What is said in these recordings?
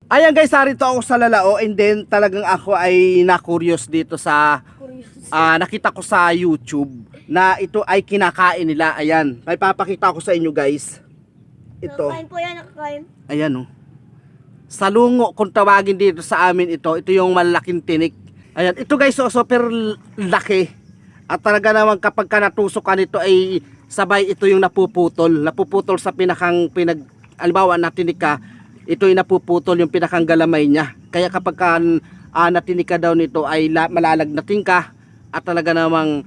Ayan guys, sarito ako sa Lalao and then talagang ako ay na-curious dito sa nakita ko sa YouTube na ito ay kinakain nila. Ayan, may papakita ko sa inyo guys. Ito. Nakain po yan, nakain. Ayan oh. Salungo kung tawagin dito sa amin ito. Ito yung malaking tinik. Ayan, ito guys, so super laki. At talaga naman kapag ka natusok ka nito ay sabay ito yung napuputol. Napuputol sa halimbawa na tinik ka, ito yung napuputol yung pinakang galamay niya. Kaya kapag ka, natinik ka daw nito ay malalagnating ka at talaga namang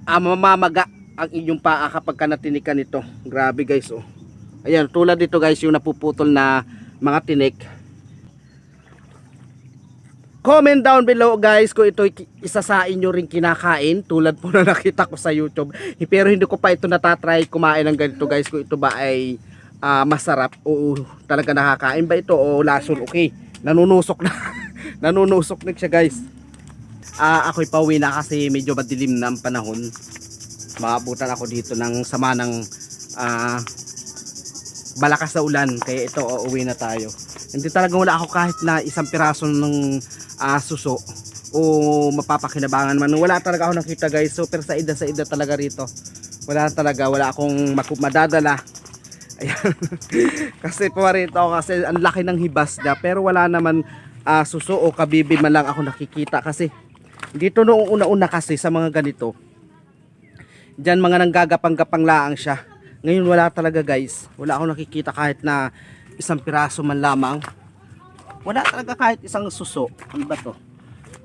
mamamaga ang inyong paa kapag ka natinik ka nito. Grabe guys oh. Ayan, tulad dito guys yung napuputol na mga tinik. Comment down below guys kung ito isa sa inyo rin kinakain tulad po na nakita ko sa YouTube. Pero hindi ko pa ito natatry kumain ng ganito guys, kung ito ba ay masarap o talaga nakakain ba ito o lason. Okay, nanunusok na. Nanunusok na siya guys. Ako'y pauwi na kasi medyo madilim na ang panahon. Maabutan ako dito ng sama ng malakas na ulan, kaya ito uuwi na tayo. Hindi talaga wala ako kahit na isang piraso ng suso o mapapakinabangan man. Wala talaga ako nakita guys. Super sa ida talaga rito. Wala talaga, wala akong madadala. Ayan. Kasi pumarito ako kasi ang laki ng hibas niya, pero wala naman suso o kabibi man lang ako nakikita. Kasi dito noong una-una kasi sa mga ganito, dyan mga nanggagapang-gapang laang siya. Ngayon wala talaga guys. Wala akong nakikita kahit na isang piraso man lamang. Wala talaga kahit isang suso. Ano ba to?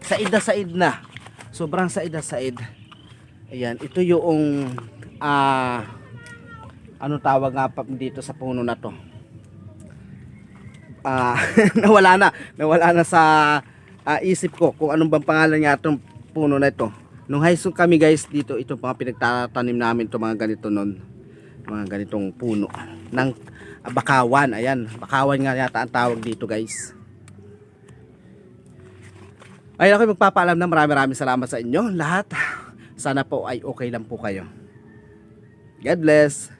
Said na. Sobrang said. Ayan, ito yung anong tawag nga pa dito sa puno na to. Nawala na sa isip ko kung anong bang pangalan niya itong puno na ito. Nung high school kami guys, dito ito mga pinagtatanim namin itong mga ganito nun. Mga ganitong puno ng bakawan. Ayan, bakawan nga yata ang tawag dito guys. Ayun, ako magpapaalam na maraming salamat sa inyo lahat. Sana po ay okay lang po kayo. God bless.